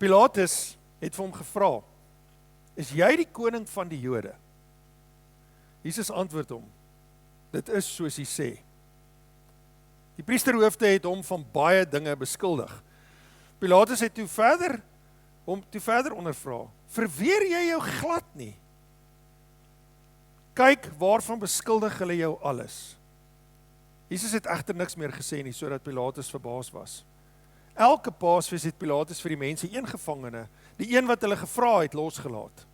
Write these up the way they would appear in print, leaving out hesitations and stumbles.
Pilatus het vir hom gevra, is jy die koning van die Jode? Jesus antwoord hom, dit is soos hy sê. Die priesterhoofde het hom van baie dinge beskuldig. Pilatus het toe verder ondervra, verweer jy jou glad nie? Kyk, waarvan beskuldig hulle jou alles? Jesus het egter niks meer gesê nie, sodat Pilatus verbaas was. Elke Paasfees het Pilatus vir die mense een gevangene, die een wat hulle gevra het, losgelaat.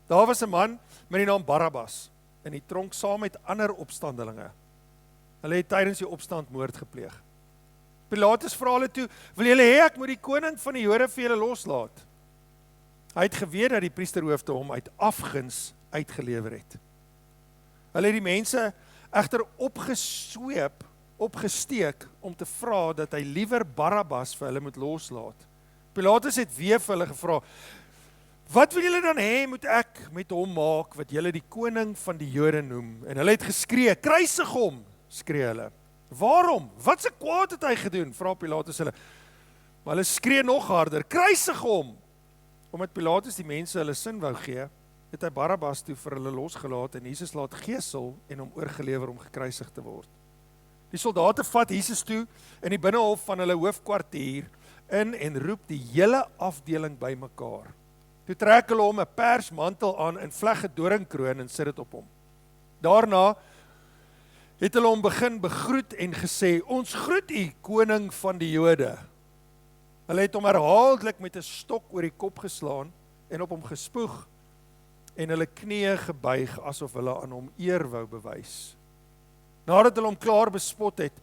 Daar was 'n man met die naam Barabbas, in die tronk saam met ander opstandelinge. Hulle het tydens die opstand moord gepleeg. Pilatus vra hulle toe, wil julle hê ek moet die koning van die Jode vir julle loslaat? Hy het geweet dat die priesterhoofde hom uit afguns uitgelewer het. Hulle het die mense egter opgesteek om te vra dat hy liewer Barabbas vir hulle moet loslaat. Pilatus het weer vir hulle gevra, wat wil julle dan hê moet ek met hom maak wat julle die koning van die Jode noem? En hulle het geskree, kruisig hom, skree hulle. Waarom? Wat se kwaad het hy gedoen? Vra Pilatus hulle. Maar hulle skree nog harder, kruisig hom. Omdat Pilatus die mense hulle sin wou gee, het hy Barabbas toe vir hulle losgelaat en Jesus laat gesel en hom oorgelewer om gekruisig te word. Die soldate vat Jesus toe in die binnehof van hulle hoofkwartier in en roep die hele afdeling bymekaar. Toe trek hulle hom 'n persmantel aan en vleg 'n doringkroon en sit dit op hom. Daarna het hulle hom begin begroet en gesê, ons groet u, koning van die Jode. Hulle het hom herhaaldelik met 'n stok oor die kop geslaan en op hom gespoeg en hulle knieë gebuig asof hulle aan hom eer wou bewys. Nadat hulle hom klaar bespot het,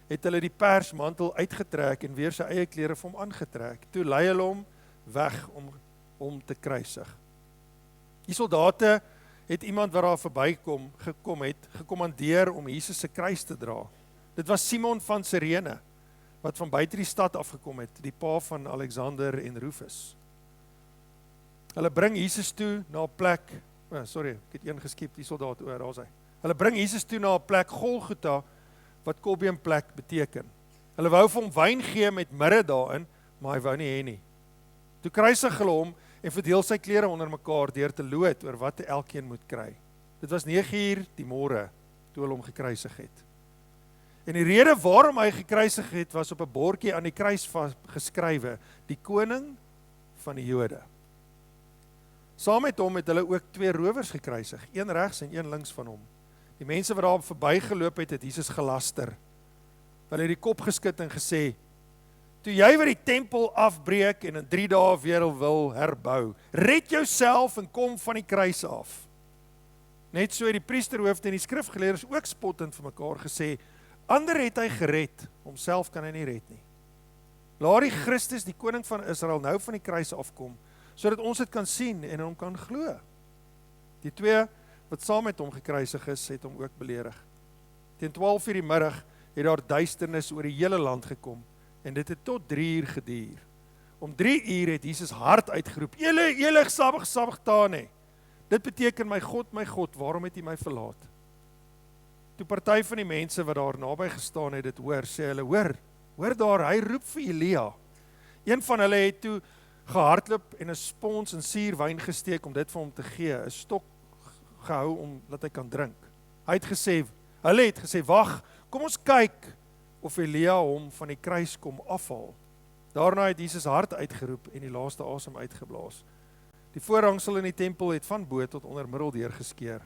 het hulle die persmantel uitgetrek en weer sy eie klere vir hom aangetrek. Toe lei hulle hom weg om te kruisig. Die soldate het iemand wat daar gekom het, gekommandeer om Jesus se kruis te dra. Dit was Simon van Sirene, wat van buite die stad afgekom het, die pa van Alexander en Rufus. Hulle bring Jesus toe na 'n plek, ek het een geskiep, die soldaat, daar is hy. Hulle bring Jesus toe na 'n plek, Golgotha, wat kolbeenplek beteken. Hulle wou vir hom wyn gee met mirre daarin, maar hy wou nie hê nie. Toe kruisig hulle hom en verdeel sy klere onder mekaar deur te loot oor wat elkeen moet kry. Dit was 9:00 die môre toe hulle hom gekruisig het. En die rede waarom hy gekruisig het, was op 'n bordjie aan die kruis geskrywe, die koning van die Jode. Saam met hom het hulle ook 2 rowers gekruisig, een regs en een links van hom. Die mense wat daar verbygeloop het Jesus gelaster. Hulle het die kop geskud en gesê, toe jy wat die tempel afbreek en in 3 dae weer wil herbou, red jouself en kom van die kruis af. Net so het die priesterhoofde en die skrifgeleerdes ook spottend vir mekaar gesê, ander het hy gered, homself kan hy nie red nie. Laat die Christus, die koning van Israel, nou van die kruis afkom, sodat ons dit kan sien en hom kan glo. Die 2 wat saam met hom gekruisig is, het hom ook beledig. Teen 12:00 die middag het daar duisternis oor die hele land gekom, en dit het tot 3 uur geduur. Om 3 uur het Jesus hard uitgeroep, Eli, sabachthani. Dit beteken, my God, waarom het U my verlaat? Toe party van die mense wat daar naby gestaan het dit hoor, sê hulle, hoor daar, hy roep vir Elia. Een van hulle het toe gehardloop en 'n spons en suurwyn gesteek om dit vir hom te gee, 'n stok gehou om dat hy kan drink. Hulle het gesê, wag, kom ons kyk of Elia hom van die kruis kom afhaal. Daarna het Jesus hard uitgeroep en die laaste asem uitgeblaas. Die voorhangsel in die tempel het van bo tot onder middel deurgeskeur.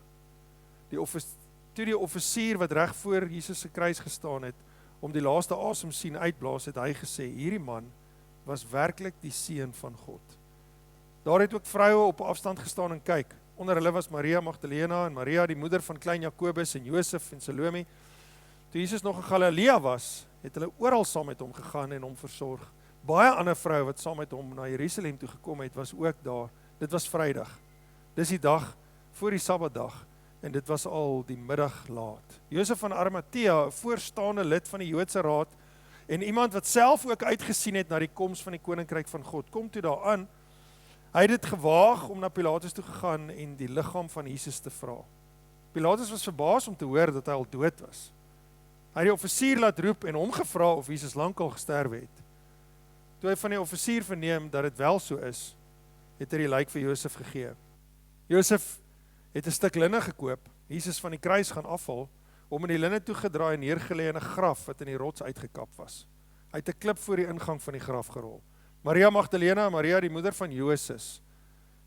Toe die offisier wat reg voor Jesus se kruis gestaan het, om die laaste asem sien uitblaas, het hy gesê, hierdie man was werklik die seun van God. Daar het ook vroue op afstand gestaan en kyk. Onder hulle was Maria Magdalena en Maria, die moeder van klein Jakobus en Josef en Salome. Toe Jesus nog in Galilea was, het hulle oral saam met hom gegaan en hom versorg. Baie ander vroue wat saam met hom na Jerusalem toe gekom het, was ook daar. Dit was Vrydag. Dis die dag voor die Sabbatdag en dit was al die middag laat. Josef van Arimatea, 'n voorstaande lid van die Joodse Raad en iemand wat self ook uitgesien het na die koms van die koninkryk van God, kom toe daaraan. Hy het dit gewaag om na Pilatus toe gegaan en die liggaam van Jesus te vra. Pilatus was verbaas om te hoor dat hy al dood was. Hy het die offisier laat roep en hom gevra of Jesus lankal gesterwe het. Toe hy van die offisier verneem dat dit wel so is, het hy die lijk vir Josef gegee. Josef het 'n stuk linne gekoop, Jesus van die kruis gaan afhaal, om in die linne toegedraai en neergelê in 'n graf wat in die rots uitgekap was. Hy het 'n klip voor die ingang van die graf gerol. Maria Magdalena, Maria die moeder van Joses,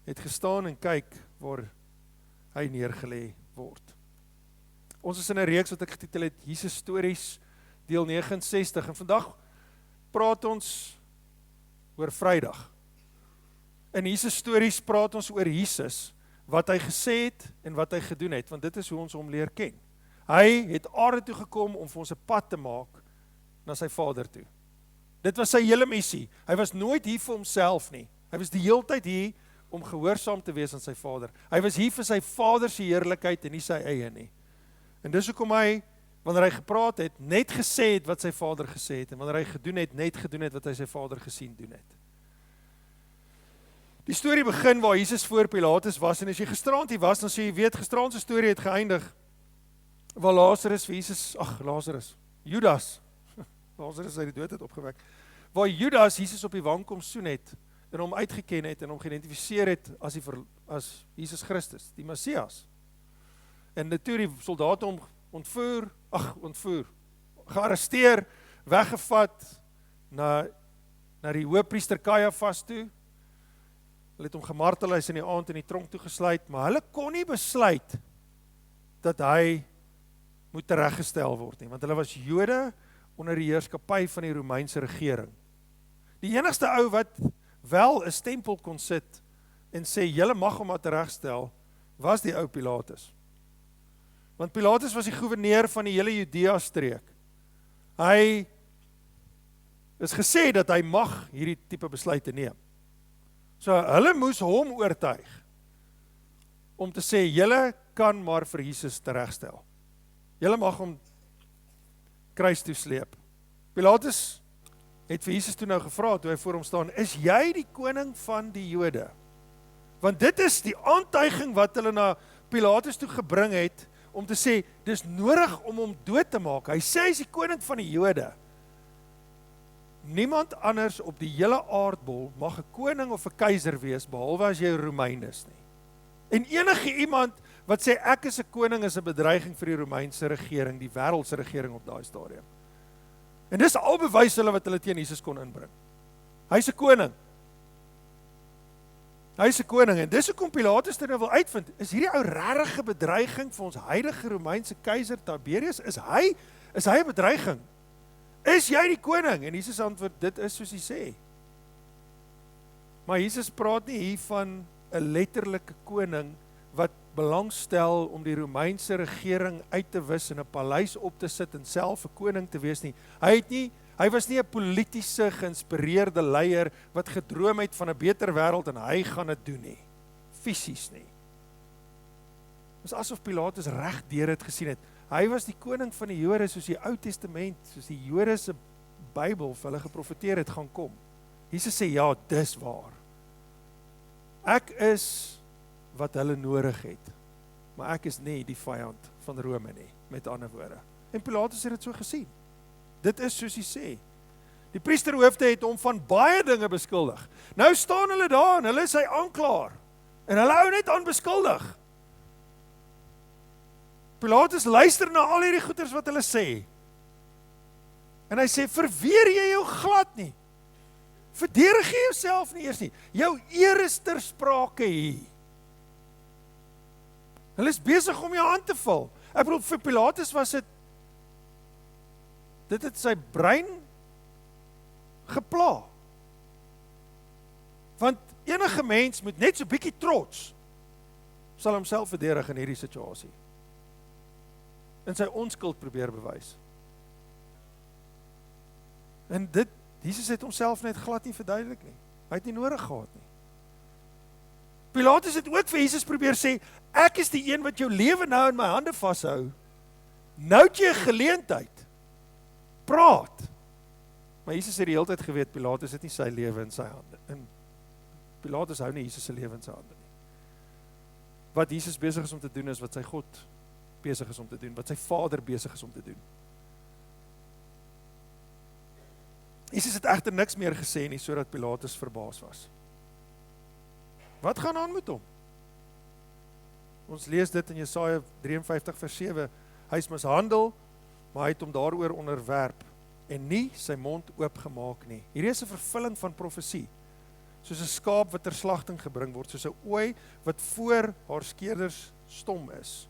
het gestaan en kyk waar hy neergelê word. Ons is in 'n reeks wat ek getitel het Jesus Stories, deel 69, en vandag praat ons oor Vrydag. In Jesus Stories praat ons oor Jesus, wat hy gesê het en wat hy gedoen het, want dit is hoe ons hom leer ken. Hy het aarde toe gekom om vir ons 'n pad te maak na sy Vader toe. Dit was sy hele missie. Hy was nooit hier vir homself nie. Hy was die heeltyd hier om gehoorsaam te wees aan sy Vader. Hy was hier vir sy Vader se heerlikheid en nie sy eie nie. En dis hoekom hy, wanneer hy gepraat het, net gesê het wat sy Vader gesê het, en wanneer hy gedoen het, net gedoen het wat hy sy Vader gesien doen het. Die storie begin waar Jesus voor Pilatus was, en as jy gisteraand hier was, dan sê jy weet, gisteraand se storie het geëindig, waar Lazarus vir Jesus, Judas, Lazarus uit die dood het opgewek, waar Judas Jesus op die wang kom soen het, en hom uitgeken het, en hom geïdentifiseer het as Jesus Christus, die Messias. En toe die soldate hom ontvoer, gearresteer, weggevat, na die hoëpriester Kajafas toe. Hulle het hom gemartel, hy is in die aand in die tronk toegesluit, maar hulle kon nie besluit dat hy moet tereggestel word nie, want hulle was Jode onder die heerskappy van die Romeinse regering. Die enigste ou wat wel 'n stempel kon sit en sê, julle mag hom maar teregstel, was die ou Pilatus. Want Pilatus was die gouverneur van die hele Judea streek. Hy is gesê dat hy mag hierdie tipe besluite neem. So hulle moes hom oortuig om te sê, julle kan maar vir Jesus teregstel. Julle mag hom kruis toe sleep. Pilatus het vir Jesus toe nou gevra, toe hy voor hom staan, is jy die koning van die Jode? Want dit is die aantuiging wat hulle na Pilatus toe gebring het, om te sê, dis nodig om hom dood te maak. Hy sê hy is die koning van die Jode. Niemand anders op die hele aardbol mag 'n koning of 'n keiser wees, behalwe as jy 'n Romein is nie. En enige iemand wat sê ek is 'n koning, is 'n bedreiging vir die Romeinse regering, die wêreldse regering op daai stadium. En dis al bewys hulle wat hulle teen Jesus kon inbring. Hy's 'n koning. Hy's 'n koning, en dis hoekom Pilatus dit nou wil uitvind, is hierdie ou regte bedreiging vir ons huidige Romeinse keiser Tiberius, is hy 'n bedreiging? Is jy die koning? En Jesus antwoord, dit is soos hy sê. Maar Jesus praat nie hier van 'n letterlike koning wat belangstel om die Romeinse regering uit te wis en 'n paleis op te sit en self 'n koning te wees nie. Hy was nie 'n politiese geïnspireerde leier wat gedroom het van 'n beter wêreld en hy gaan dit doen nie. Fisies nie. Dit is asof Pilatus reg deur dit gesien het. Hy was die koning van die Jode, soos die Ou Testament, soos die Jode se Bybel vir hulle geprofeteer het gaan kom. Jesus sê, ja, dis waar. Ek is wat hulle nodig het, maar ek is nie die vyand van Rome nie, met ander woorde. En Pilatus het dit so gesien. Dit is soos hy sê. Die priesterhoofde het hom van baie dinge beskuldig. Nou staan hulle daar en hulle is sy aanklaer. En hulle hou net aan beskuldig. Pilatus luister na al hierdie goeters wat hulle sê. En hy sê, verweer jy jou glad nie. Verdedig jy jouself nie eers nie. Jou eer is ter sprake hier. Hulle is besig om jou aan te val. Ek bedoel, vir Pilatus was dit het sy brein gepla. Want enige mens moet net so bietjie trots sal homself verdedig in hierdie situasie. En sy onskuld probeer bewys. En Jesus het homself net glad nie verduidelik nie. Hy het nie nodig gehad nie. Pilatus het ook vir Jesus probeer sê, ek is die een wat jou lewe nou in my hande vashou. Nou het jy 'n geleentheid. Praat. Maar Jesus het die hele tyd geweet, Pilatus het nie sy lewe in sy hande. En Pilatus hou nie Jesus se lewe in sy hande nie. Wat Jesus besig is om te doen, is wat sy God besig is om te doen, wat sy Vader besig is om te doen. Jesus het egter niks meer gesê nie, sodat Pilatus verbaas was. Wat gaan aan met hom? Ons lees dit in Jesaja 53 vers 7, hy is mishandel, maar hy het hom daaroor onderwerp, en nie sy mond oopgemaak nie. Hierdie is 'n vervulling van profesie, soos 'n skaap wat ter slagting gebring word, soos 'n ooi wat voor haar skeerders stom is.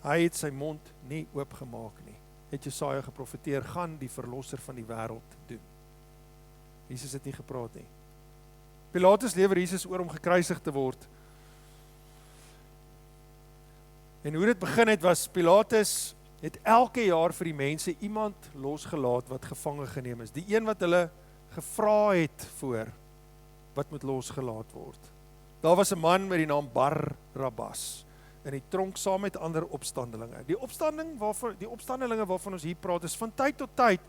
Hy het sy mond nie oopgemaak nie. Het Jesaja geprofeteer, gaan die verlosser van die wêreld doen. Jesus het nie gepraat nie. Pilatus lewer Jesus oor om gekruisig te word. En hoe dit begin het was, Pilatus het elke jaar vir die mense iemand losgelaat wat gevange geneem is. Die een wat hulle gevra het voor, wat moet losgelaat word. Daar was 'n man met die naam Barabbas in die tronk saam met ander opstandelinge. Die opstandelinge waarvan ons hier praat, is van tyd tot tyd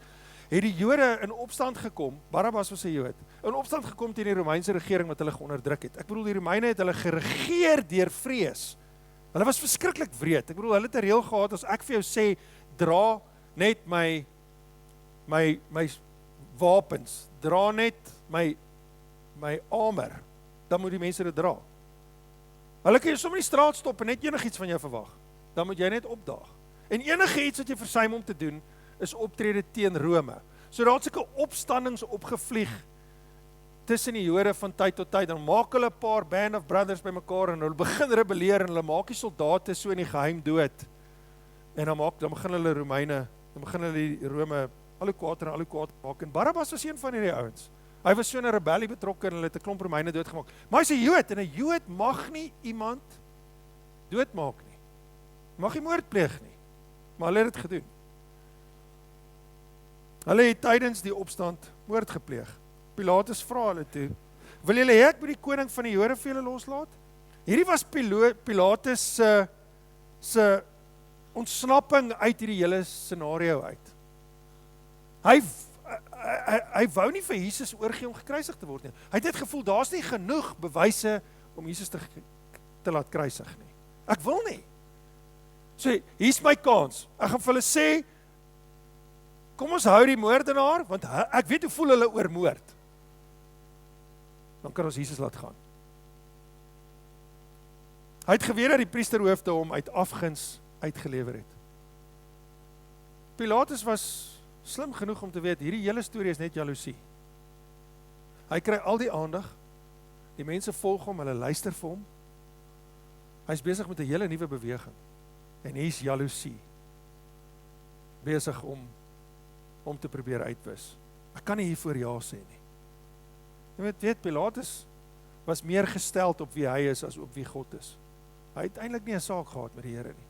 het die Jode in opstand gekom, Barabbas was 'n Jood, in opstand gekom teen die Romeinse regering wat hulle geonderdruk het. Ek bedoel, die Romeine het hulle geregeer deur vrees. Hulle was verskriklik wreed. Ek bedoel, hulle het 'n reël gehad, as ek vir jou sê, dra net my wapens, dra net my armor, dan moet die mense dit dra. Hulle kan jy sommer in die straat stop en net enigiets van jou verwag. Dan moet jy net opdaag. En enige iets wat jy versuim om te doen, is optrede teen Rome. So daar het sulke opstandings opgevlieg tussen die Jode van tyd tot tyd. Dan maak hulle 'n paar band of brothers bymekaar en hulle begin rebelleer en hulle maak die soldate so in die geheim dood. En dan begin hulle Romeine, dan begin hulle die Rome al hoe kwaad maak. En Barabbas was een van hierdie ouens. Hy was so in 'n rebellie betrokke en hulle het 'n klomp Romeine doodgemaak. Maar hy's 'n Jood en 'n Jood mag nie iemand doodmaak nie. Mag nie moord pleeg nie. Maar hulle het dit gedoen. Hulle het tydens die opstand moord gepleeg. Pilatus vra hulle toe, wil julle hê ek moet die koning van die Jode vir julle loslaat? Hierdie was Pilatus se ontsnapping uit hierdie hele scenario uit. Hy wou nie vir Jesus oorgee om gekruisig te word nie. Hy het net gevoel, daar's nie genoeg bewyse om Jesus te laat kruisig nie. Ek wil nie. So, hier's my kans. Ek gaan vir hulle sê, kom ons hou die moordenaar, want ek weet hoe voel hulle oor moord. Dan kan ons Jesus laat gaan. Hy het geweet dat die priesterhoofde hom uit afguns uitgelewer het. Pilatus was slim genoeg om te weet, hierdie hele storie is net jaloesie. Hy kry al die aandag, die mense volg hom, hulle luister vir hom. Hy is besig met 'n hele nuwe beweging. En hier's jaloesie. Besig om te probeer uitwis. Ek kan nie hiervoor ja sê nie. Jy weet, Pilatus was meer gesteld op wie hy is as op wie God is. Hy het eintlik nie 'n saak gehad met die Here nie.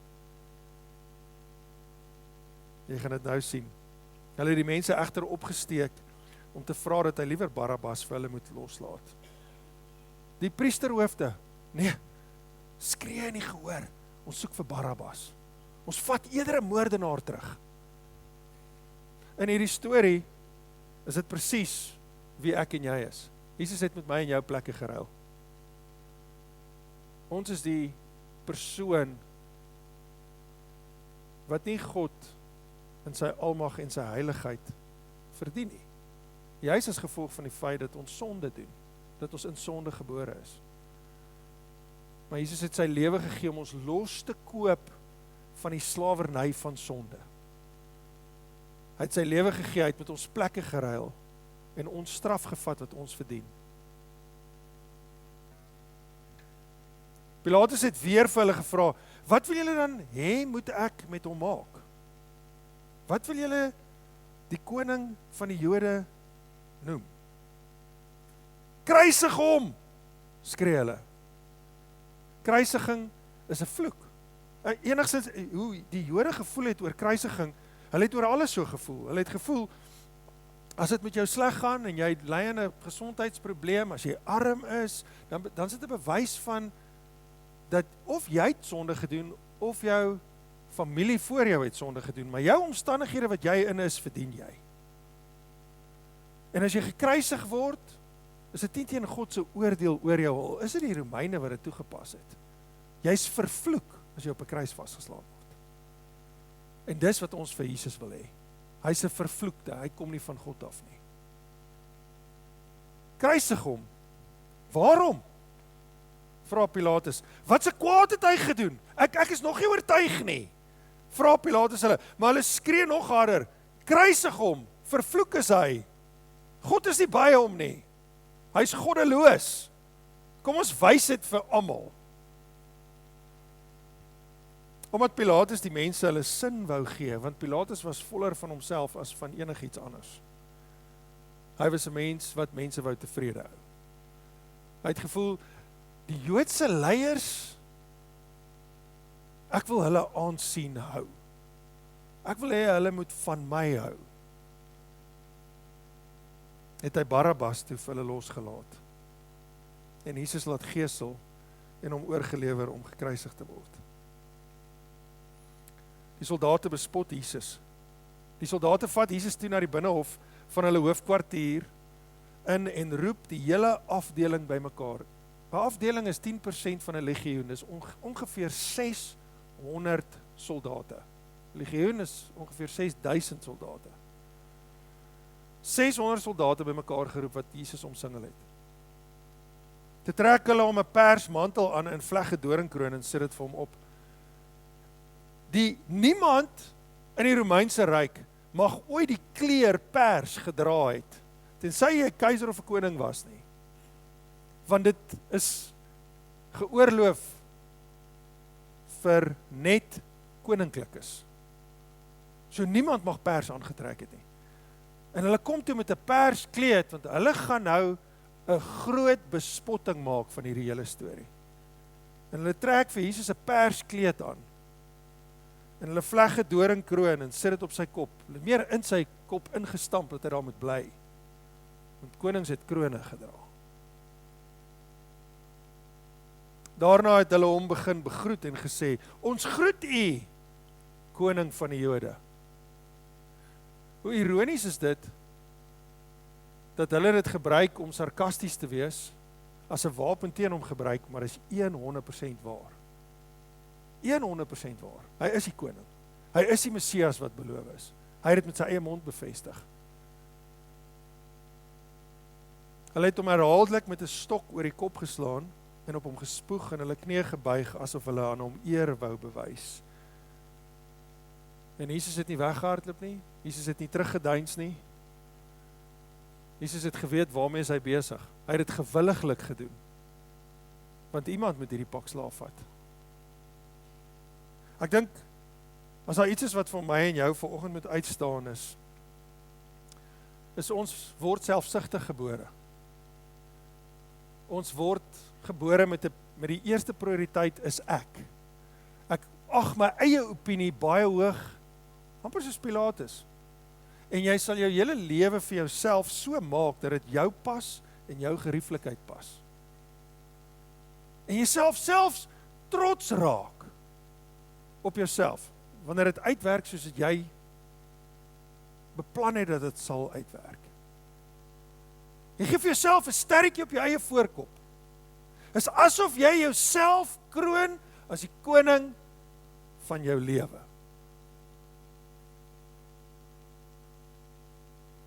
Jy gaan dit nou sien. Hulle het die mense egter opgesteek om te vra dat hy liewer Barabbas vir hulle moet loslaat. Die priesterhoofde, nee, skree nie gehoor, ons soek vir Barabbas. Ons vat eerder 'n moordenaar terug. In hierdie storie is dit presies wie ek en jy is. Jesus het met my en jou plekke geruil. Ons is die persoon wat nie God in sy almag en sy heiligheid verdien nie. Juis as gevolg van die feit dat ons sonde doen, dat ons in sonde gebore is. Maar Jesus het sy lewe gegee om ons los te koop van die slawerny van sonde. Hy het sy lewe gegee, hy het met ons plekke geruil en ons straf gevat wat ons verdien. Pilatus het weer vir hulle gevra, wat wil julle dan hê moet ek met hom maak? Wat wil julle die koning van die Jode noem? Kruisig hom, skree hulle. Kruisiging is 'n vloek. Enigstens hoe die Jode gevoel het oor kruisiging, hulle het oor alles so gevoel. Hulle het gevoel, as dit met jou sleg gaan en jy ly aan 'n gesondheidsprobleem, as jy arm is, dan is dit 'n bewys van dat of jy het sonde gedoen, of jou familie voor jou het sonde gedoen, maar jou omstandighede wat jy in is, verdien jy. En as jy gekruisig word, is dit nie teen God se oordeel oor jou, al is dit die Romeine wat dit toegepas het. Jy's vervloek as jy op 'n kruis vasgeslaan word. En dis wat ons vir Jesus wil hê. Hy's 'n vervloekte, hy kom nie van God af nie. Kruisig hom. Waarom? Vra Pilatus. Wat se kwaad het hy gedoen? Ek is nog nie oortuig nie. Vra Pilatus hulle, maar hulle skree nog harder. Kruisig hom, vervloek is hy. God is nie by hom nie. Hy's goddeloos. Kom ons wys dit vir almal. Omdat Pilatus die mense hulle sin wou gee, want Pilatus was voller van homself as van enigiets anders. Hy was 'n mens wat mense wou tevrede hou. Hy het gevoel, die Joodse leiers, ek wil hulle aansien hou. Ek wil hê hulle moet van my hou. Het hy Barabbas toe vir hulle losgelaat. En Jesus laat gesel en hom oorgelewer om gekruisig te word. Die soldate bespot Jesus. Die soldate vat Jesus toe na die binnehof van hulle hoofkwartier in en roep die hele afdeling bymekaar. 'n Afdeling is 10% van 'n legioen, dis ongeveer 600 soldate. 'n Legioen is ongeveer 6000 soldate. 600 soldate bymekaar geroep wat Jesus omsingel het. Te trek hulle om 'n persmantel aan en vlegge doringkroon en sit dit vir hom op. Die niemand in die Romeinse ryk mag ooit die kleur pers gedra het, tensy jy 'n keiser of 'n koning was nie. Want dit is geoorloof vir net koninklikes. So niemand mag pers aangetrek het nie. En hulle kom toe met 'n perskleed, want hulle gaan nou 'n groot bespotting maak van hierdie hele storie. En hulle trek vir Jesus 'n perskleed aan. En hulle vleg 'n doringkroon en sit dit op sy kop. Hulle het meer in sy kop ingestamp dat hy daar moet bly. Want konings het krone gedra. Daarna het hulle hom begin begroet en gesê, ons groet u, koning van die Jode. Hoe ironies is dit, dat hulle dit gebruik om sarkasties te wees, as 'n wapen teen hom gebruik, maar is 100% waar. 100% waar. Hy is die koning. Hy is die Messias wat beloof is. Hy het dit met sy eie mond bevestig. Hulle het hom herhaaldelik met 'n stok oor die kop geslaan, en op hom gespoeg en hulle knie gebuig, asof hulle aan hom eer wou bewys. En Jesus het nie weggehardloop nie, Jesus het nie teruggedeins nie, Jesus het geweet waarmee is hy besig. Hy het dit gewilliglik gedoen, want iemand moet hierdie pak slaaf vat. Ek dink, as daar iets is wat vir my en jou vanoggend moet uitstaan is ons word selfsugtig gebore. Ons word gebore met die eerste prioriteit is ek. Ek ag my eie opinie baie hoog, amper soos Pilatus. En jy sal jou hele lewe vir jouself so maak, dat dit jou pas en jou gerieflikheid pas. En jouself selfs trots raak op jouself, wanneer dit uitwerk soos dit jy beplan het dat dit sal uitwerk. Jy gee vir jouself 'n sterretjie op jou eie voorkop. Is asof jy jouself kroon as die koning van jou lewe.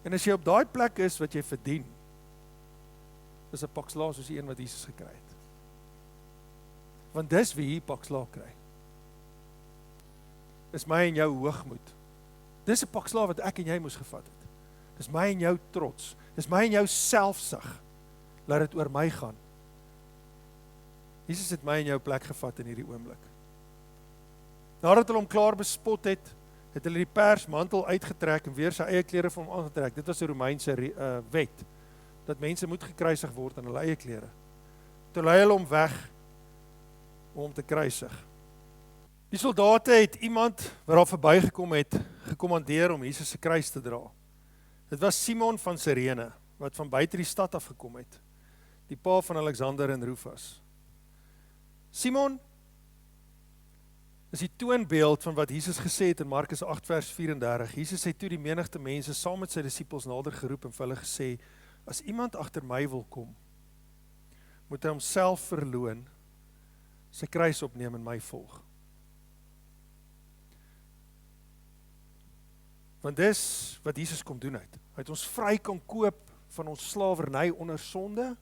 En as jy op daai plek is wat jy verdien, is 'n pak slaag soos die een wat Jesus gekry het. Want dis wie hier pak slaag kry. Dis my en jou hoogmoed. Dis 'n pak slaag wat ek en jy moes gevat het. Dis my en jou trots. Dis my en jou selfsug. Laat dit oor my gaan. Jesus het my en jou plek gevat in hierdie oomblik. Nadat hulle hom klaar bespot het, het hulle die persmantel uitgetrek en weer sy eie klere vir hom aangetrek. Dit was 'n Romeinse wet, dat mense moet gekruisig word in hulle eie klere. Toe lei hulle hom weg om hom te kruisig. Die soldate het iemand wat daar verbygekom het, gekommandeer om Jesus se kruis te dra. Dit was Simon van Sirene, wat van buite die stad af gekom het, die pa van Alexander en Rufus. Simon is die toonbeeld van wat Jesus gesê het in Markus 8 vers 34. Jesus het toe die menigte mense saam met sy disippels nader geroep en vir hulle gesê, as iemand agter my wil kom, moet hy homself verloon, sy kruis opneem en my volg. Want dis wat Jesus kom doen het. Hy het ons vry kon koop van ons slawerny onder sonde,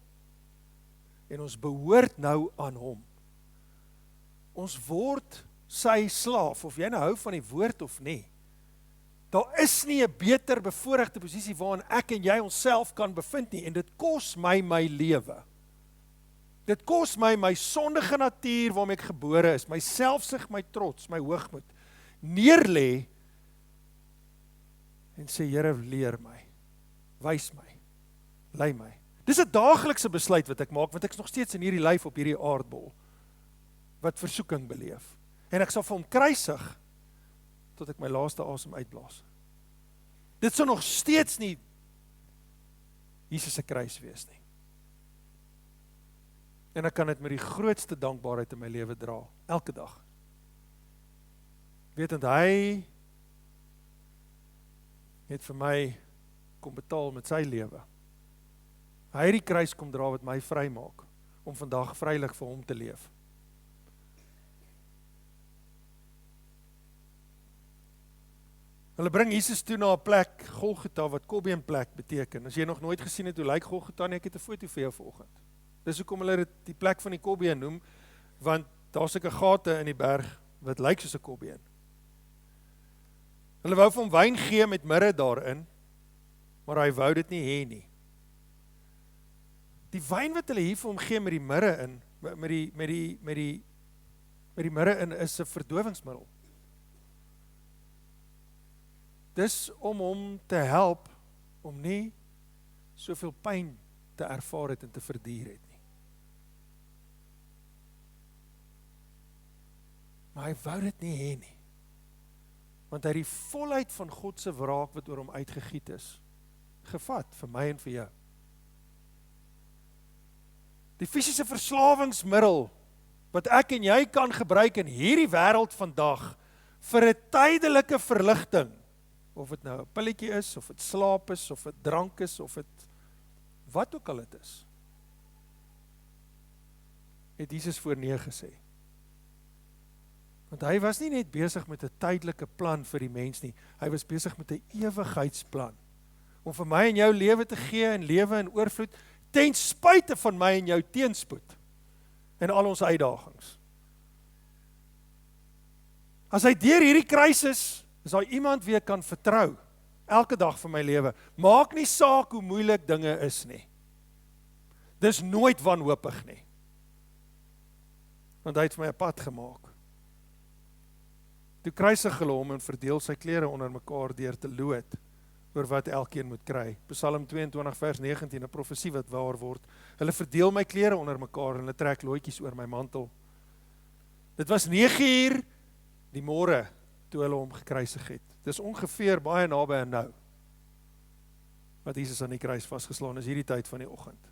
en ons behoort nou aan hom. Ons word sy slaaf, of jy nou hou van die woord of nie. Daar is nie 'n beter bevoorregte posisie waarin ek en jy onsself kan bevind nie, en dit kos my lewe. Dit kos my sondige natuur waarmee ek gebore is, my selfsug, my trots, my hoogmoed, neerlê en sê, Here, leer my, wys my, lei my. Dis 'n daaglikse besluit wat ek maak, want ek is nog steeds in hierdie lyf op hierdie aardbol, wat versoeking beleef. En ek sal vir hom kruisig, tot ek my laaste asem uitblaas. Dit sal nog steeds nie Jesus se kruis wees nie. En ek kan dit met die grootste dankbaarheid in my lewe dra, elke dag. Wetend hy het vir my kom betaal met sy lewe. Hy het die kruis kom dra wat my vry maak, om vandag vrylik vir hom te leef. Hulle bring Jesus toe na 'n plek, Golgotha, wat kobbeenplek beteken. As jy nog nooit gesien het hoe lyk Golgotha nie, ek het 'n foto vir jou vanoggend. Dis hoekom hulle dit die plek van die kobbeen noem, want daar's sulke gate in die berg wat lyk soos 'n kobbeen. Hulle wou vir hom wyn gee met mirre daarin, maar hy wou dit nie hê nie. Die wyn wat hulle hier vir hom gee met die mirre in, met die mirre in, is 'n verdowingsmiddel. Dis om hom te help om nie soveel pyn te ervaar het en te verduur het nie. Maar hy wou dit nie hê nie. Want hy het die volheid van God se wraak wat oor hom uitgegiet is, gevat vir my en vir jou. Die fisiese verslawingsmiddel wat ek en jy kan gebruik in hierdie wêreld vandag vir 'n tydelike verligting, of dit nou 'n pilletjie is, of dit slaap is, of dit drank is, of dit wat ook al dit is, het Jesus voor nee gesê. Want hy was nie net besig met 'n tydelike plan vir die mens nie, hy was besig met 'n ewigheidsplan, om vir my en jou lewe te gee, en lewe in oorvloed, ten spyte van my en jou teenspoed, en al ons uitdagings. As hy deur hierdie kruis is daar iemand wie ek kan vertrou, elke dag van my lewe. Maak nie saak hoe moeilik dinge is nie. Dis nooit wanhoopig nie. Want hy het vir my 'n pad gemaak. Toe kruisig hulle hom en verdeel sy klere onder mekaar deur te loot, oor wat elkeen moet kry. Psalm 22 vers 19, 'n profesie wat waar word. Hulle verdeel my klere onder mekaar en hulle trek lootjies oor my mantel. Dit was 9:00 die môre, toe hulle hom gekruisig het. Dis ongeveer baie naby aan nou, wat Jesus aan die kruis vasgeslaan is, hierdie tyd van die oggend.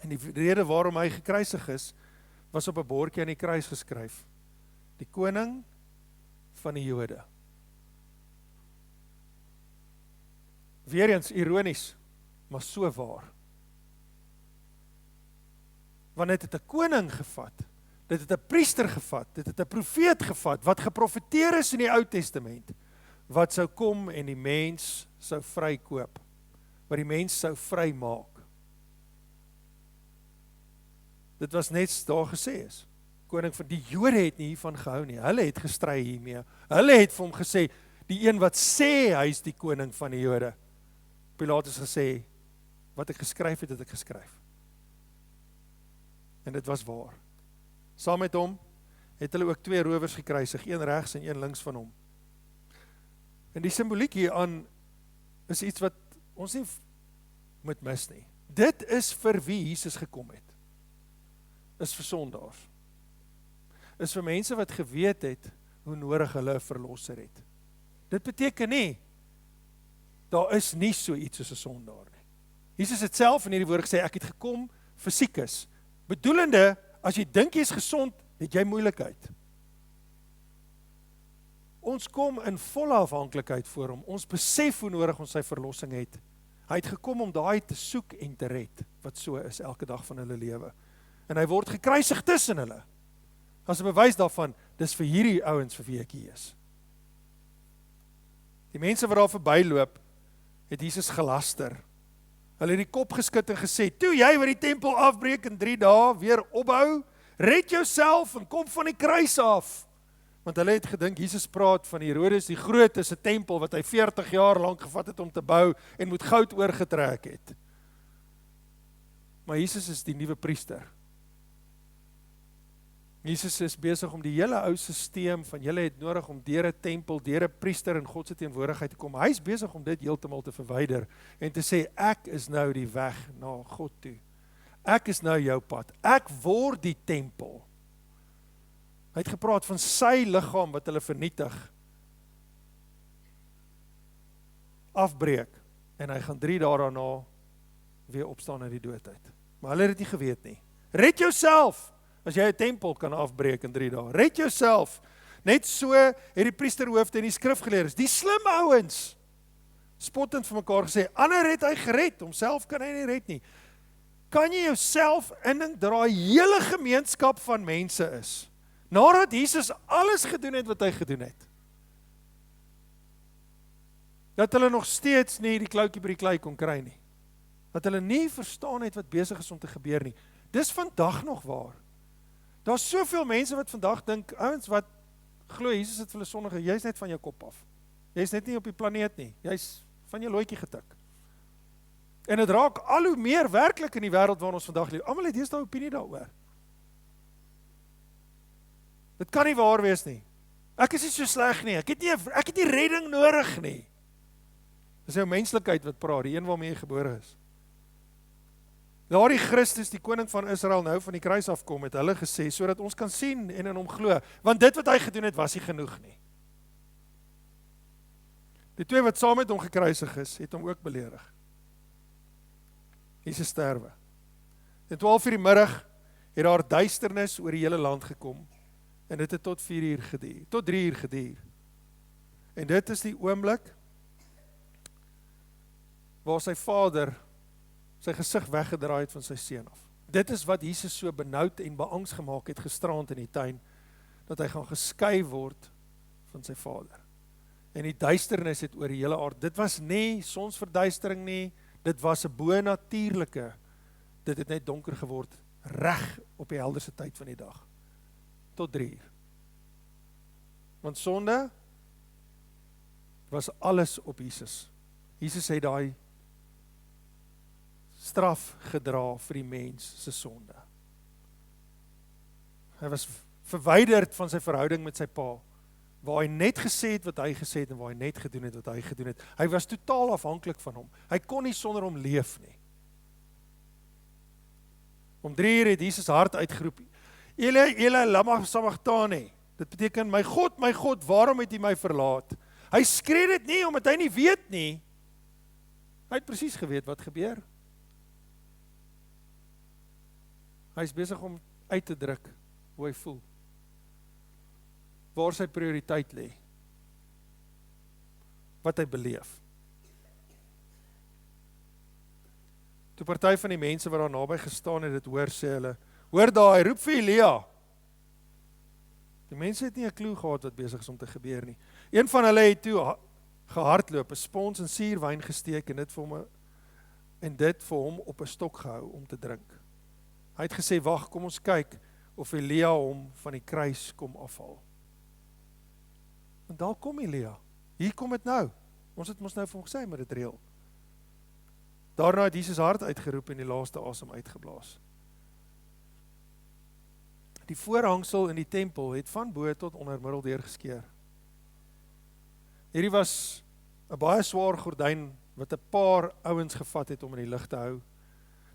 En die rede waarom hy gekruisig is, was op 'n bordjie aan die kruis geskryf. Die koning van die Jode. Weereens ironies, maar so waar. Want dit het 'n koning gevat, dit het 'n priester gevat, dit het 'n profeet gevat, wat geprofeteer is in die Ou Testament, wat sou kom en die mens sou vrykoop, wat die mens sou vry maak. Dit was net daar gesê is. Koning van die Jode het nie hiervan gehou nie, hulle het gestry hiermee, hulle het vir hom gesê, die een wat sê hy is die koning van die Jode. Pilatus gesê, wat ek geskryf het, het ek geskryf. En dit was waar. Saam met hom het hulle ook 2 rowers gekruisig, een regs en een links van hom. En die simboliek hieraan is iets wat ons nie moet mis nie. Dit is vir wie Jesus gekom het. Is vir sondaars. Is vir mense wat geweet het hoe nodig hulle 'n verlosser het. Dit beteken nie, daar is nie so iets soos 'n sondaar nie. Jesus het self in hierdie woord gesê, ek het gekom vir siekes. Bedoelende, as jy dink jy is gesond, het jy moeilikheid. Ons kom in volle afhanklikheid voor hom. Ons besef hoe nodig ons sy verlossing het. Hy het gekom om daai te soek en te red, wat so is elke dag van hulle lewe. En hy word gekruisig tussen hulle. As 'n bewys daarvan, dis vir hierdie ouens vir wie ek hier is. Die mense wat daar verbyloop, het Jesus gelaster. Hulle het die kop geskit en gesê, toe jy wat die tempel afbreek in 3 dae weer opbou, red jouself en kom van die kruis af. Want hulle het gedink, Jesus praat van Herodes die Groot is 'n tempel wat hy 40 jaar lank gevat het om te bou en moet goud oorgetrek het. Maar Jesus is die nuwe priester. Jesus is besig om die hele ou sisteem van julle het nodig om deur 'n tempel, deur 'n priester in God se teenwoordigheid te kom. Hy is besig om dit heeltemal te verwyder en te sê, ek is nou die weg na God toe. Ek is nou jou pad. Ek word die tempel. Hy het gepraat van sy liggaam wat hulle vernietig, afbreek, en hy gaan 3 dae daarna weer opstaan uit die dood uit. Maar hulle het dit nie geweet nie. Red jouself, as jy 'n tempel kan afbreek in 3 dae. Red jouself. Net so het die priesterhoofde en die skrifgeleerdes, die slim ouens, spottend vir mekaar gesê, ander het hy gered, homself kan hy nie red nie. Kan jy jouself indink dat daar 'n hele gemeenskap van mense is, nadat Jesus alles gedoen het wat hy gedoen het, dat hulle nog steeds nie die kloutjie by die klei kon kry nie, dat hulle nie verstaan het wat besig is om te gebeur nie. Dis vandag nog waar. Daar's soveel mense wat vandag dink, ouens wat glo Jesus het vir hulle sondige, jy's net van jou kop af. Jy's net nie op die planeet nie. Jy's van jou loetjie getik. En dit raak al hoe meer werklik in die wêreld waarin ons vandag leef. Almal het deesdae 'n opinie daaroor. Dit kan nie waar wees nie. Ek is nie so sleg nie. Ek het nie redding nodig nie. Dis jou menslikheid wat praat, die een waarmee jy gebore is. Daardie Christus, die koning van Israel, nou van die kruis afkom, het hulle gesê, sodat ons kan sien en in hom glo, want dit wat hy gedoen het, was nie genoeg nie. Die 2 wat saam met hom gekruisig is, het hom ook beledig. Jesus sterwe. En 12:00 die middag het daar duisternis oor die hele land gekom, en dit het tot 4 uur geduur, tot 3 uur geduur. En dit is die oomblik waar sy vader sy gesig weggedraai het van sy seun af. Dit is wat Jesus so benoud en beangs gemaak het gisterand in die tuin, dat hy gaan geskei word van sy vader. En die duisternis het oor die hele aarde, dit was nie sonsverduistering nie, dit was 'n bonatuurlike, dit het net donker geword, reg op die helderste tyd van die dag, tot 3 uur. Want sonde was alles op Jesus. Jesus het daai straf gedra vir die mens se sonde. Hy was verwyderd van sy verhouding met sy pa, waar hy net gesê het wat hy gesê het en waar hy net gedoen het wat hy gedoen het. Hy was totaal afhanklik van hom. Hy kon nie sonder hom leef nie. Om 3 uur het Jesus hard uitgeroep, Ele, lama sabachthani. Dit beteken, my God, waarom het U my verlaat? Hy skree dit nie, omdat hy nie weet nie. Hy het presies geweet wat gebeur. Hy is besig om uit te druk hoe hy voel. Waar sy prioriteit lê. Wat hy beleef. Toe party van die mense wat daar naby gestaan het, dit hoor, sê hulle, hoor daar, hy roep vir Elia. Die mense het nie 'n klou gehad wat besig is om te gebeur nie. Een van hulle het toe gehardloop, 'n spons en suurwyn gesteek en dit vir hom op 'n stok gehou om te drink. Hy het gesê, wag, kom ons kyk of Elia hom van die kruis kom afhaal. En daar kom Elia. Hier kom dit nou. Ons het mos nou vir hom gesê, maar dit reël. Daarna het Jesus hard uitgeroep en die laaste asem uitgeblaas. Die voorhangsel in die tempel het van bo tot onder middel deur geskeur. Hierdie was 'n baie swaar gordyn wat 'n paar ouens gevat het om in die lig te hou.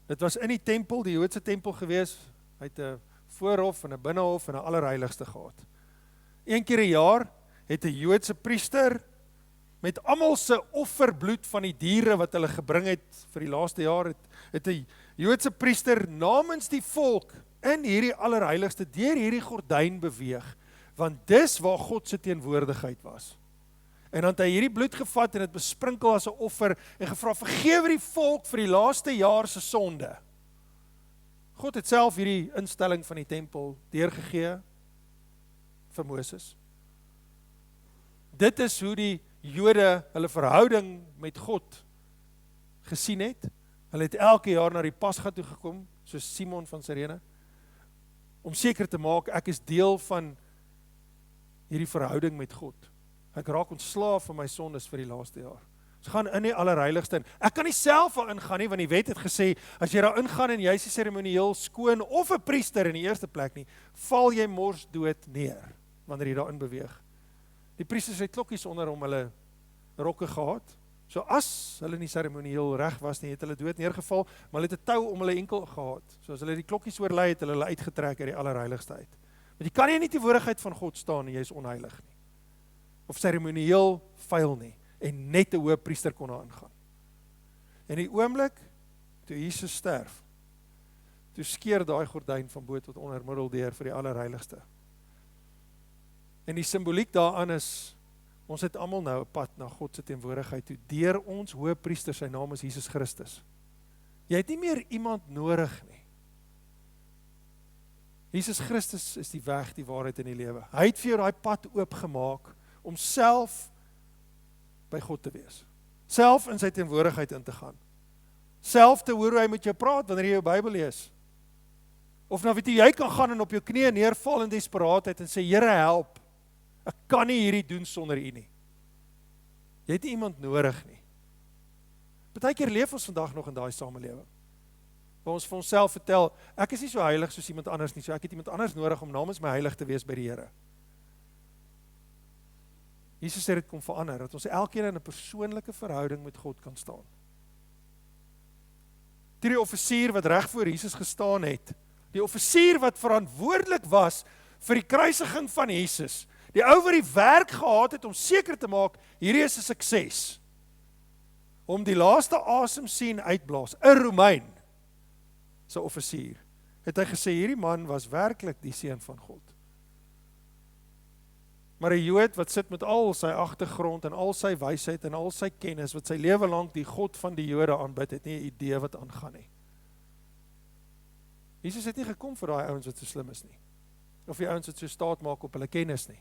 Dit was in die tempel, die Joodse tempel gewees. Hy het 'n voorhof en 'n binnehof en 'n allerheiligste gehad. Een keer 'n jaar het 'n Joodse priester met almal se offerbloed van die diere wat hulle gebring het vir die laaste jaar, het 'n Joodse priester namens die volk in hierdie allerheiligste deur hierdie gordyn beweeg, want dis waar God se teenwoordigheid was. En dan het hy hierdie bloed gevat en het besprinkel as 'n offer en gevra, vergewe die volk vir die laaste jaar se sonde. God het self hierdie instelling van die tempel deurgegee vir Moses. Dit is hoe die Jode hulle verhouding met God gesien het. Hulle het elke jaar na die Pasga toe gekom, soos Simon van Sirene, om seker te maak, ek is deel van hierdie verhouding met God. Ek raak ontslaaf van my sondes vir die laaste jaar. Ons gaan in die allerheiligste in. Ek kan nie self al ingaan nie, want die wet het gesê, as jy daar ingaan en jy is nie seremonieel skoon of 'n priester in die eerste plek nie, val jy mors dood neer, wanneer jy daarin beweeg. Die priesters het klokkies onder om hulle rokke gehad, so as hulle nie seremonieel reg was nie, het hulle dood neergeval, maar hulle het 'n tou om hulle enkel gehad. So as hulle die klokkies oorlei het, hulle uitgetrek uit die allerheiligste uit. Want jy kan nie in die teenwoordigheid van God staan en jy is onheilig nie. Of seremonieel vuil nie. En net 'n hoëpriester kon daar ingaan. En die oomblik, toe Jesus sterf, toe skeer daai gordyn van bo tot onder middeldeur vir die allerheiligste. En die simboliek daaraan is, ons het almal nou 'n pad na God se teenwoordigheid toe, deur ons hoëpriester, sy naam is Jesus Christus. Jy het nie meer iemand nodig nie. Jesus Christus is die weg, die waarheid en die lewe. Hy het vir jou daai pad oopgemaak om self by God te wees. Self in sy teenwoordigheid in te gaan. Self te hoor hoe hy met jou praat wanneer jy jou Bybel lees. Of nou weet jy kan gaan en op jou knieë neerval in desperaatheid en sê, Here help, ek kan nie hierdie doen sonder U nie. Jy het nie iemand nodig nie. Partykeer leef ons vandag nog in daai samelewing, waar ons vir onsself vertel, ek is nie so heilig soos iemand anders nie, so ek het iemand anders nodig om namens my heilig te wees by die Here. Jesus sê dit kom verander, dat ons elkeen in 'n persoonlike verhouding met God kan staan. Die offisier wat reg voor Jesus gestaan het, die offisier wat verantwoordelik was vir die kruisiging van Jesus, die ou wat die werk gehad het om seker te maak, hierdie is 'n sukses, om die laaste asem sien uitblaas, 'n Romein, sy offisier, het hy gesê, hierdie man was werklik die seun van God. Maar 'n Jood wat sit met al sy agtergrond en al sy wysheid en al sy kennis, wat sy lewe lank die God van die Jode aanbid, het nie 'n idee wat aangaan nie. Jesus het nie gekom vir daai ouens wat so slim is nie, of die ouens wat so staat maak op hulle kennis nie,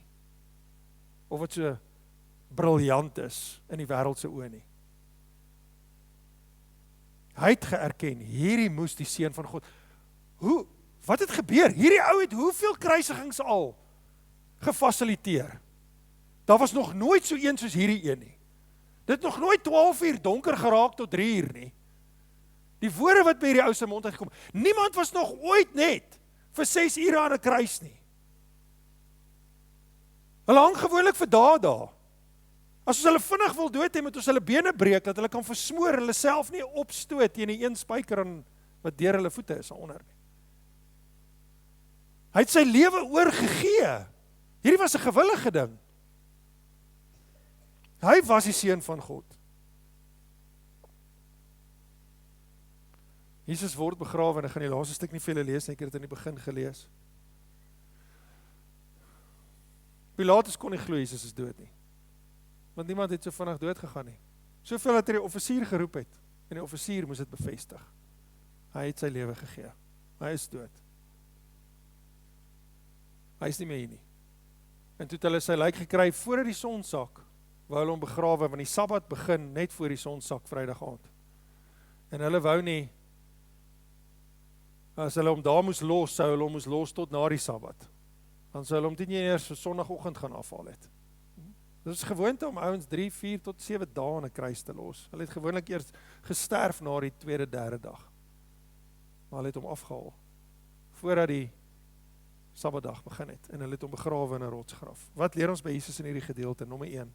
of wat so briljant is in die wêreld se oë nie. Hy het geerken, hierdie moes die seun van God. Wat het gebeur? Hierdie ou het hoeveel kruisigings al gefasiliteer. Daar was nog nooit so een soos hierdie een nie. Dit nog nooit 12 uur donker geraak tot 3 uur nie. Die woorde wat by hierdie ou se mond uitgekom, niemand was nog ooit net vir 6 ure aan 'n kruis nie. Hulle hang gewoonlik vir dae daar. As ons hulle vinnig wil dood hê, moet ons hulle bene breek, dat hulle kan versmoor en hulle self nie opstoot teen die een spyker wat deur hulle voete is onder nie. Hy het sy lewe oorgegee. Hierdie was 'n gewillige ding. Hy was die seun van God. Jesus word begrawe, en ek gaan die laaste stuk nie vir julle lees nie, ek het dit in die begin gelees. Pilatus kon nie glo Jesus is dood nie, want niemand het so vinnig dood gegaan nie. Soveel dat hy die offisier geroep het, en die offisier moes dit bevestig. Hy het sy lewe gegee. Hy is dood. Hy is nie meer hier nie. En toe het hulle sy lijk gekry voor die son sak, wou hulle hom begrawe, want die Sabbat begin net voor die son sak Vrydag aand. En hulle wou nie, as hulle hom daar moes los, sou hulle hom moes los tot na die Sabbat. Dan sou hulle hom nie eers vir Sondagoggend gaan afhaal het. Dit is gewoonte om ouens 3, 4 tot 7 dae in 'n kruis te los. Hulle het gewoonlik eers gesterf na die 2de, 3de dag. Maar hulle het hom afgehaal, voordat die Sabbatdag begin het, en hulle het hom begrawe in 'n rotsgraf. Wat leer ons by Jesus in hierdie gedeelte? Nommer 1.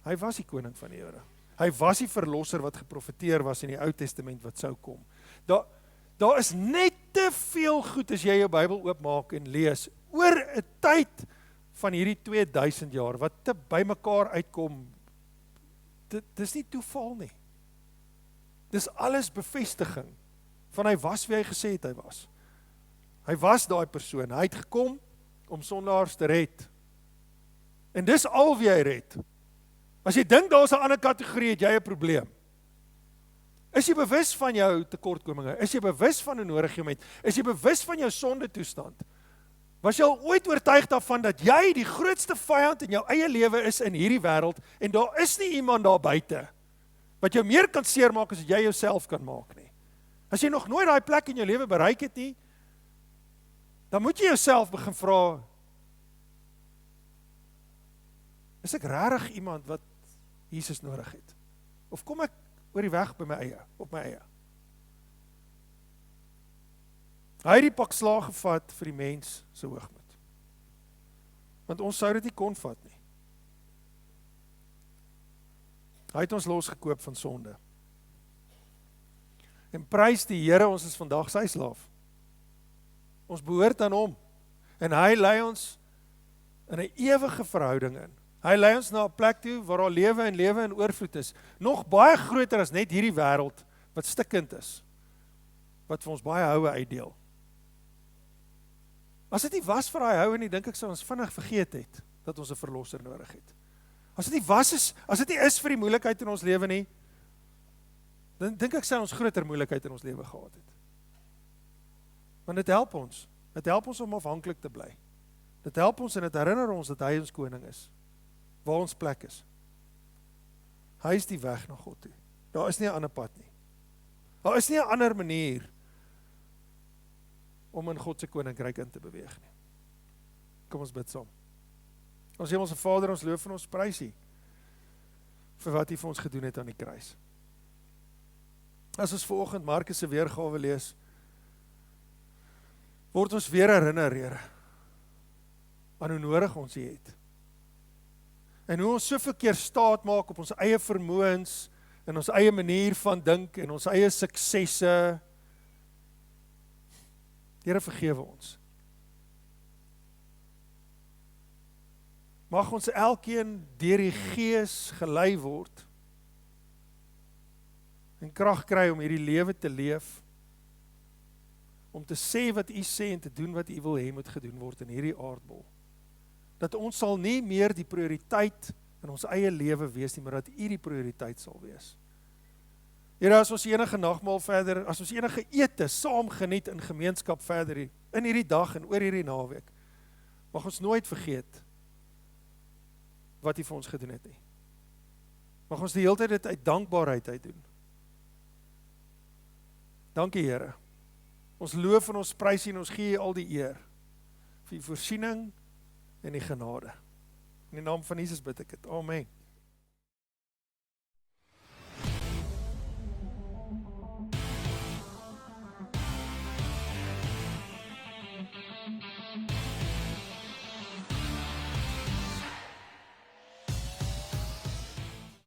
Hy was die koning van die Jode. Hy was die verlosser wat geprofeteer was in die Ou Testament wat sou kom. Daar is net te veel goed as jy jou Bybel oopmaak en lees, oor 'n tyd van hierdie 2000 jaar, wat te bymekaar uitkom. Dit is nie toeval nie. Dis alles bevestiging van hy was wie hy gesê het hy was. Hy was daai persoon, hy het gekom om sondaars te red. En dis al wie hy red. As jy dink daar is 'n ander kategorie, het jy 'n probleem. Is jy bewus van jou tekortkominge? Is jy bewus van hoe nodig jy hom het? Is jy bewus van jou sonde toestand? Was jy al ooit oortuig daarvan dat jy die grootste vyand in jou eie lewe is in hierdie wêreld en daar is nie iemand daar buite wat jou meer kan seermaak as wat jy jouself kan maak nie. As jy nog nooit daai plek in jou lewe bereik het nie, dan moet jy jouself begin vra, is ek regtig iemand wat Jesus nodig het? Of kom ek oor die weg by my eie, op my eie? Hy het die pak slaag gevat vir die mens se hoogmoed. Want ons sou dit nie kon vat nie. Hy het ons losgekoop van sonde. En prys die Here, ons is vandag sy slaaf. Ons behoort aan hom. En hy lei ons in 'n ewige verhouding in. Hy lei ons na 'n plek toe waar daar lewe en oorvloed is. Nog baie groter as net hierdie wêreld wat stikkend is. Wat vir ons baie houe uitdeel. As dit nie was vir daai houe nie, dink ek sou ons vinnig vergeet het dat ons 'n verlosser nodig het. As dit nie is vir die moeilikheid in ons lewe nie, dan dink ek sou ons groter moeilikheid in ons lewe gehad het. Want dit help ons. Dit help ons om afhanklik te bly. Dit help ons en dit herinner ons dat hy ons koning is. Waar ons plek is. Hy is die weg na God toe. Daar is nie 'n ander pad nie. Daar is nie 'n ander manier om in God se koninkryk in te beweeg nie. Kom ons bid saam. Ons Hemelse Vader, ons loof en ons prys U vir wat U vir ons gedoen het aan die kruis. As ons vanoggend Markus se weergawe lees, word ons weer herinner, Here, aan hoe nodig ons U het. En hoe ons soveel keer staat maak op ons eie vermoëns, en ons eie manier van dink, en ons eie suksesse. Here, vergewe ons. Mag ons elkeen deur die Gees gelei word, en krag kry om hierdie lewe te leef, om te sê wat U sê en te doen wat U wil hê moet gedoen word in hierdie aardbol. Dat ons sal nie meer die prioriteit in ons eie lewe wees nie, maar dat U die prioriteit sal wees. Here, as ons enige nagmaal verder, as ons enige ete saam geniet in gemeenskap verder, in hierdie dag en oor hierdie naweek, mag ons nooit vergeet wat U vir ons gedoen het nie. Mag ons die hele tyd dit uit dankbaarheid uit doen. Dankie, Here. Ons loof en ons prys U en ons gee U al die eer vir U voorsiening en die genade. In die naam van Jesus bid ek dit. Amen.